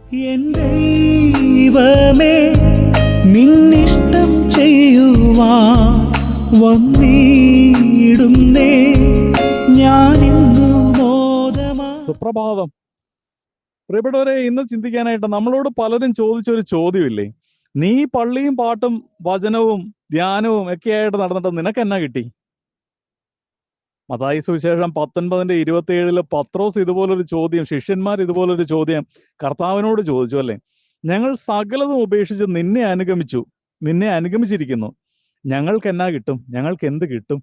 N ദൈവമേ, നിന്നിഷ്ടം ചെയ്യുവാൻ വന്നിടുന്നേ ഞാനിന്നു മോദമാ. സുപ്രഭാതം. പ്രിയപ്പെട്ടവരെ, ഇന്ന് ചിന്തിക്കാനായിട്ട് നമ്മളോട് പലരും ചോദിച്ചൊരു ചോദ്യമില്ലേ, നീ പള്ളിയും പാട്ടും വചനവും ധ്യാനവും ഒക്കെ ആയിട്ട് നടന്നിട്ട് നിനക്ക് എന്നാ കിട്ടി? മത്തായി സുവിശേഷം 19:27 പത്രോസ് ഇതുപോലൊരു ചോദ്യം, ശിഷ്യന്മാർ ഇതുപോലൊരു ചോദ്യം കർത്താവിനോട് ചോദിച്ചു അല്ലേ. ഞങ്ങൾ സകലതും ഉപേക്ഷിച്ച് നിന്നെ അനുഗമിച്ചിരിക്കുന്നു, ഞങ്ങൾക്ക് എന്നാ കിട്ടും? ഞങ്ങൾക്ക് എന്ത് കിട്ടും?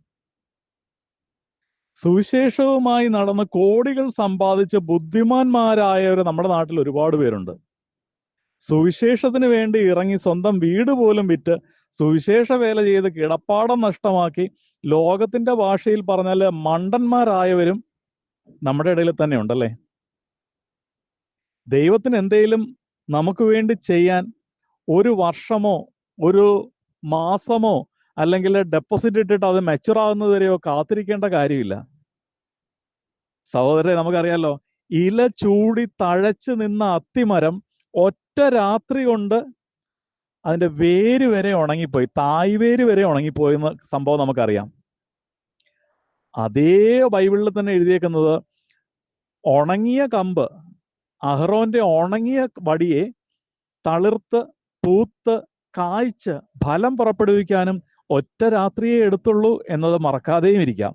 സുവിശേഷവുമായി നടന്ന് കോടികൾ സമ്പാദിച്ച് ബുദ്ധിമാന്മാരായവർ നമ്മുടെ നാട്ടിൽ ഒരുപാട് പേരുണ്ട്. സുവിശേഷത്തിന് വേണ്ടി ഇറങ്ങി സ്വന്തം വീട് പോലും വിറ്റ് സുവിശേഷ വേല ചെയ്ത് കിടപ്പാടം നഷ്ടമാക്കി ലോകത്തിന്റെ ഭാഷയിൽ പറഞ്ഞാൽ മണ്ടന്മാരായവരും നമ്മുടെ ഇടയിൽ തന്നെ ഉണ്ടല്ലേ. ദൈവത്തിന് എന്തെങ്കിലും നമുക്ക് വേണ്ടി ചെയ്യാൻ ഒരു വർഷമോ ഒരു മാസമോ അല്ലെങ്കിൽ ഡെപ്പോസിറ്റ് ഇട്ടിട്ട് അത് മെച്ചുർ ആകുന്നത് വരെയോ കാത്തിരിക്കേണ്ട കാര്യമില്ല. സഹോദരരെ, നമുക്കറിയാലോ, ഇല ചൂടി തഴച്ചു നിന്ന അത്തിമരം ഒറ്റ രാത്രി കൊണ്ട് അതിന്റെ വേര് വരെ ഉണങ്ങിപ്പോയി, തായ് വേര് വരെ ഉണങ്ങിപ്പോയി എന്ന സംഭവം നമുക്കറിയാം. അതേ ബൈബിളിൽ തന്നെ എഴുതിയേക്കുന്നത്, ഉണങ്ങിയ കമ്പ്, അഹ്റോന്റെ ഉണങ്ങിയ വടിയെ തളിർത്ത് പൂത്ത് കായ്ച്ച് ഫലം പുറപ്പെടുവിക്കാനും ഒറ്റ രാത്രിയെ എടുത്തുള്ളൂ എന്നത് മറക്കാതെയും ഇരിക്കാം.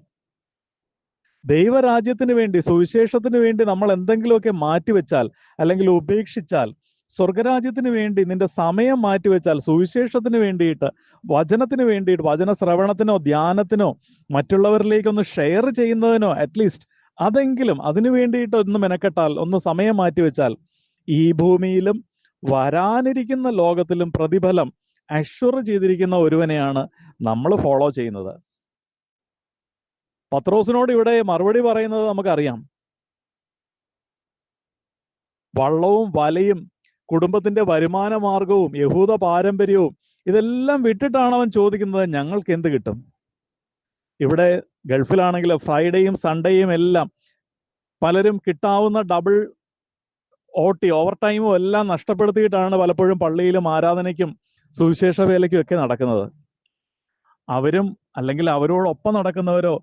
ദൈവരാജ്യത്തിന് വേണ്ടി, സുവിശേഷത്തിന് വേണ്ടി നമ്മൾ എന്തെങ്കിലുമൊക്കെ മാറ്റിവെച്ചാൽ അല്ലെങ്കിൽ ഉപേക്ഷിച്ചാൽ, സ്വർഗരാജ്യത്തിന് വേണ്ടി നിന്റെ സമയം മാറ്റിവെച്ചാൽ, സുവിശേഷത്തിന് വേണ്ടിയിട്ട്, വചനത്തിന് വേണ്ടിയിട്ട്, വചന ശ്രവണത്തിനോ ധ്യാനത്തിനോ മറ്റുള്ളവരിലേക്കൊന്ന് ഷെയർ ചെയ്യുന്നതിനോ അറ്റ്ലീസ്റ്റ് അതെങ്കിലും അതിനു വേണ്ടിയിട്ട് ഒന്ന് മെനക്കെട്ടാൽ, ഒന്ന് സമയം മാറ്റിവെച്ചാൽ, ഈ ഭൂമിയിലും വരാനിരിക്കുന്ന ലോകത്തിലും പ്രതിഫലം അഷ്വർ ചെയ്തിരിക്കുന്ന ഒരുവനെയാണ് നമ്മൾ ഫോളോ ചെയ്യുന്നത്. പത്രോസിനോട് ഇവിടെ മറുപടി പറയുന്നത് നമുക്കറിയാം. വള്ളവും വലയും കുടുംബത്തിന്റെ വരുമാന മാർഗവും യഹൂദ പാരമ്പര്യവും ഇതെല്ലാം വിട്ടിട്ടാണ് അവൻ ചോദിക്കുന്നത്, ഞങ്ങൾക്ക് എന്ത് കിട്ടും? ഇവിടെ ഗൾഫിലാണെങ്കിൽ ഫ്രൈഡേയും സൺഡേയും എല്ലാം പലരും കിട്ടാവുന്ന ഡബിൾ ഓവർ ടൈമും എല്ലാം നഷ്ടപ്പെടുത്തിയിട്ടാണ് പലപ്പോഴും പള്ളിയിലും ആരാധനയ്ക്കും സുവിശേഷ വേലയ്ക്കും ഒക്കെ നടക്കുന്നത്. അവരും അല്ലെങ്കിൽ അവരോടൊപ്പം നടക്കുന്നവരോ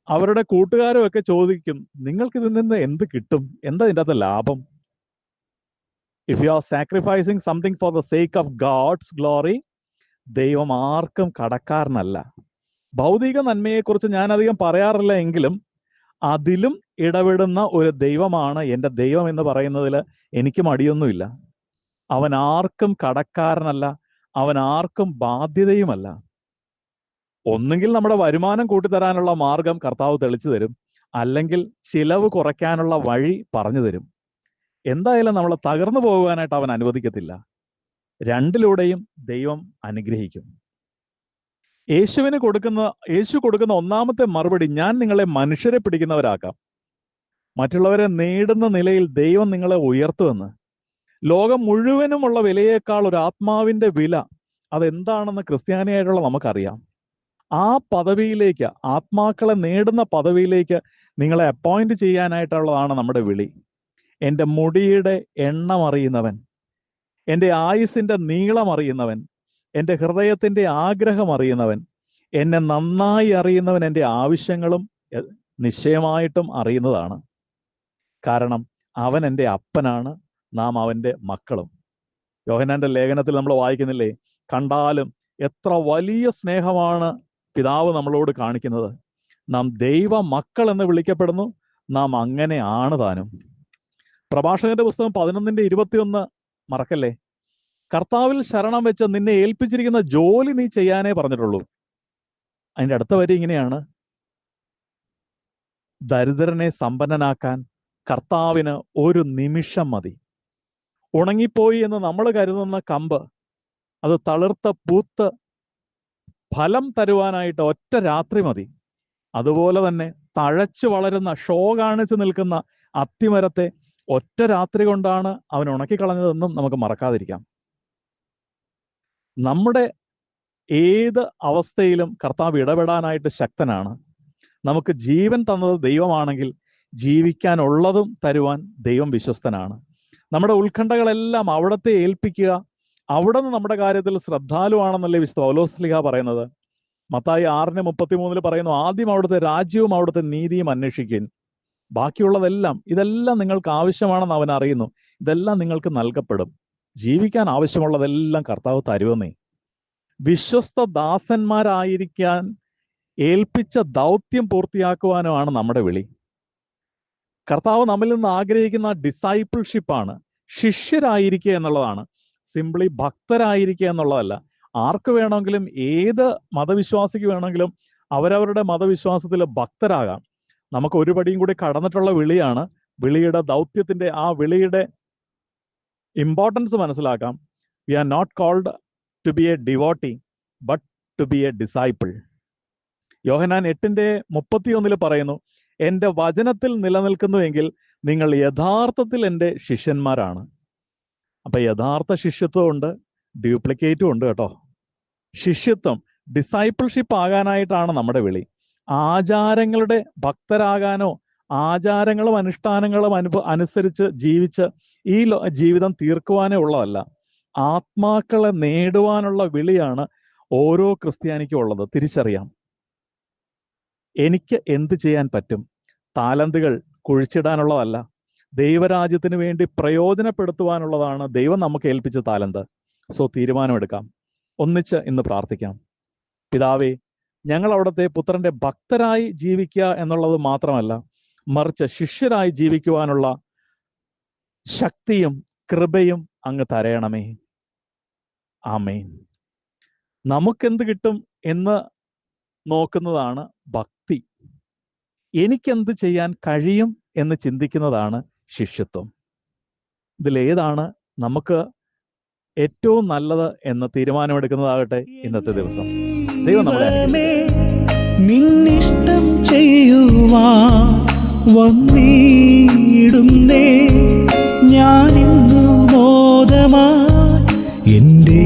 അവരുടെ കൂട്ടുകാരും ഒക്കെ ചോദിക്കും, നിങ്ങൾക്ക് ഇതിൽ നിന്ന് എന്ത് കിട്ടും? എന്താ ഇതിൻ്റെ അകത്ത് ലാഭം? If you are sacrificing something for the sake of God's glory, ദൈവം ആർക്കും കടക്കാരനല്ല. ഭൗതിക നന്മയെക്കുറിച്ച് ഞാൻ അധികം പറയാറില്ല എങ്കിലും അതിലും ഇടപെടുന്ന ഒരു ദൈവമാണ് എൻ്റെ ദൈവം എന്ന് പറയുന്നതിൽ എനിക്ക് മടിയൊന്നുമില്ല. അവൻ ആർക്കും കടക്കാരനല്ല, അവൻ ആർക്കും ബാധ്യതയുമല്ല. ഒന്നുകിൽ നമ്മുടെ വരുമാനം കൂട്ടിത്തരാനുള്ള മാർഗം കർത്താവ് തെളിച്ചു തരും, അല്ലെങ്കിൽ ചിലവ് കുറയ്ക്കാനുള്ള വഴി പറഞ്ഞു തരും. എന്തായാലും നമ്മൾ തകർന്നു പോകുവാനായിട്ട് അവൻ അനുവദിക്കത്തില്ല. രണ്ടിലൂടെയും ദൈവം അനുഗ്രഹിക്കും. യേശു കൊടുക്കുന്ന ഒന്നാമത്തെ മറുപടി, ഞാൻ നിങ്ങളെ മനുഷ്യരെ പിടിക്കുന്നവരാക്കാം. മറ്റുള്ളവരെ നേടുന്ന നിലയിൽ ദൈവം നിങ്ങളെ ഉയർത്തുമെന്ന്. ലോകം മുഴുവനുമുള്ള വിലയേക്കാൾ ഒരു ആത്മാവിന്റെ വില അതെന്താണെന്ന് ക്രിസ്ത്യാനിയായിട്ടുള്ള നമുക്കറിയാം. ആ പദവിയിലേക്ക്, ആത്മാക്കളെ നേടുന്ന പദവിയിലേക്ക് നിങ്ങളെ അപ്പോയിന്റ് ചെയ്യാനായിട്ടുള്ളതാണ് നമ്മുടെ വിളി. എൻ്റെ മുടിയുടെ എണ്ണം അറിയുന്നവൻ, എൻ്റെ ആയുസിന്റെ നീളം അറിയുന്നവൻ, എൻ്റെ ഹൃദയത്തിന്റെ ആഗ്രഹം അറിയുന്നവൻ, എന്നെ നന്നായി അറിയുന്നവൻ എൻ്റെ ആവശ്യങ്ങളും നിശ്ചയമായിട്ടും അറിയുന്നതാണ്. കാരണം അവൻ എൻ്റെ അപ്പനാണ്, നാം അവൻ്റെ മക്കളും. യോഹന്നാന്റെ ലേഖനത്തിൽ നമ്മൾ വായിക്കുന്നില്ലേ, കണ്ടാലും എത്ര വലിയ സ്നേഹമാണ് പിതാവ് നമ്മളോട് കാണിക്കുന്നത്. നാം ദൈവ മക്കൾ എന്ന് വിളിക്കപ്പെടുന്നു, നാം അങ്ങനെ ആണ് താനും. പ്രഭാഷകന്റെ പുസ്തകം 11:21 മറക്കല്ലേ. കർത്താവിൽ ശരണം വെച്ച് നിന്നെ ഏൽപ്പിച്ചിരിക്കുന്ന ജോലി നീ ചെയ്യാനേ പറഞ്ഞിട്ടുള്ളൂ. അതിൻ്റെ അടുത്ത വരി ഇങ്ങനെയാണ്, ദരിദ്രനെ സമ്പന്നനാക്കാൻ കർത്താവിന് ഒരു നിമിഷം മതി. ഉണങ്ങിപ്പോയി എന്ന് നമ്മൾ കരുതുന്ന കമ്പ് അത് തളിർത്ത് പൂത്ത് ഫലം തരുവാനായിട്ട് ഒറ്റ രാത്രി മതി. അതുപോലെ തന്നെ തഴച്ചു വളരുന്ന, ഷോ കാണിച്ചു നിൽക്കുന്ന അത്തിമരത്തെ ഒറ്റ രാത്രി കൊണ്ടാണ് അവൻ ഉണക്കിക്കളഞ്ഞതെന്നും നമുക്ക് മറക്കാതിരിക്കാം. നമ്മുടെ ഏത് അവസ്ഥയിലും കർത്താവ് ഇടപെടാനായിട്ട് ശക്തനാണ്. നമുക്ക് ജീവൻ തന്നത് ദൈവമാണെങ്കിൽ ജീവിക്കാനുള്ളതും തരുവാൻ ദൈവം വിശ്വസ്തനാണ്. നമ്മുടെ ഉത്കണ്ഠകളെല്ലാം അവിടത്തെ ഏൽപ്പിക്കുക. അവിടെ നിന്ന് നമ്മുടെ കാര്യത്തിൽ ശ്രദ്ധാലുവാണെന്നല്ലേ വിശുദ്ധ പൗലോസ് ശ്ലീഹ പറയുന്നത്. മത്തായി 6:33 പറയുന്നു, ആദ്യം അവിടുത്തെ രാജ്യവും അവിടുത്തെ നീതിയും അന്വേഷിക്കുവിൻ, ബാക്കിയുള്ളതെല്ലാം ഇതെല്ലാം നിങ്ങൾക്ക് ആവശ്യമാണെന്ന് അവൻ അറിയുന്നു, ഇതെല്ലാം നിങ്ങൾക്ക് നൽകപ്പെടും. ജീവിക്കാൻ ആവശ്യമുള്ളതെല്ലാം കർത്താവ് തരുമെന്നേ. വിശ്വസ്ത ദാസന്മാരായിരിക്കാൻ ഏൽപ്പിച്ച ദൗത്യം പൂർത്തിയാക്കുവാനുമാണ് നമ്മുടെ വിളി. കർത്താവ് നമ്മിൽ നിന്ന് ആഗ്രഹിക്കുന്ന ഡിസൈപ്പിൾഷിപ്പാണ്, ശിഷ്യരായിരിക്കുക എന്നുള്ളതാണ്. സിംപ്ലി ഭക്തരായിരിക്കുക എന്നുള്ളതല്ല. ആർക്ക് വേണമെങ്കിലും, ഏത് മതവിശ്വാസിക്ക് വേണമെങ്കിലും അവരവരുടെ മതവിശ്വാസത്തിൽ ഭക്തരാകാം. നമുക്ക് ഒരു പടിയും കൂടി കടന്നിട്ടുള്ള വിളിയാണ്. വിളിയുടെ ദൗത്യത്തിന്റെ, ആ വിളിയുടെ ഇമ്പോർട്ടൻസ് മനസ്സിലാക്കാം. We are not called to be a devotee but to be a disciple. Yohannan 8:31 പറയുന്നു, എൻ്റെ വചനത്തിൽ നിലനിൽക്കുന്നുവെങ്കിൽ നിങ്ങൾ യഥാർത്ഥത്തിൽ എൻ്റെ ശിഷ്യന്മാരാണ്. അപ്പൊ യഥാർത്ഥ ശിഷ്യത്വം ഉണ്ട്, ഡ്യൂപ്ലിക്കേറ്റും ഉണ്ട് കേട്ടോ. ശിഷ്യത്വം, ഡിസൈപ്പിൾഷിപ്പ് ആകാനായിട്ടാണ് നമ്മുടെ വിളി. ആചാരങ്ങളുടെ ഭക്തരാകാനോ ആചാരങ്ങളും അനുഷ്ഠാനങ്ങളും അനുസരിച്ച് ജീവിച്ച് ഈ ജീവിതം തീർക്കുവാനേ ഉള്ളതല്ല. ആത്മാക്കളെ നേടുവാനുള്ള വിളിയാണ് ഓരോ ക്രിസ്ത്യാനിക്കും ഉള്ളത്. തിരിച്ചറിയാം, എനിക്ക് എന്ത് ചെയ്യാൻ പറ്റും. താലന്തുകൾ കുഴിച്ചിടാനുള്ളതല്ല, ദൈവരാജ്യത്തിന് വേണ്ടി പ്രയോജനപ്പെടുത്തുവാനുള്ളതാണ് ദൈവം നമുക്ക് ഏൽപ്പിച്ച താലന്ത്. സോ തീരുമാനമെടുക്കാം. ഒന്നിച്ച് ഇന്ന് പ്രാർത്ഥിക്കാം. പിതാവേ, ഞങ്ങൾ അവിടുത്തെ പുത്രന്റെ ഭക്തരായി ജീവിക്കുക എന്നുള്ളത് മാത്രമല്ല, മറിച്ച് ശിഷ്യരായി ജീവിക്കുവാനുള്ള ശക്തിയും കൃപയും അങ്ങ് തരയണമേ. ആമേൻ. നമുക്കെന്ത് കിട്ടും എന്ന് നോക്കുന്നതാണ് ഭക്തി. എനിക്കെന്ത് ചെയ്യാൻ കഴിയും എന്ന് ചിന്തിക്കുന്നതാണ് ശിഷ്യത്വം. ഇതിലേതാണ് നമുക്ക് ഏറ്റവും നല്ലത് എന്ന് തീരുമാനമെടുക്കുന്നതാകട്ടെ ഇന്നത്തെ ദിവസം. ദൈവം നമ്മളെ അനുഗ്രഹിക്കട്ടെ. നിന്നിഷ്ടം ചെയ്യുവാൻ വന്നിടുന്നേ ഞാനിന്നു മോദമായി എൻ്റെ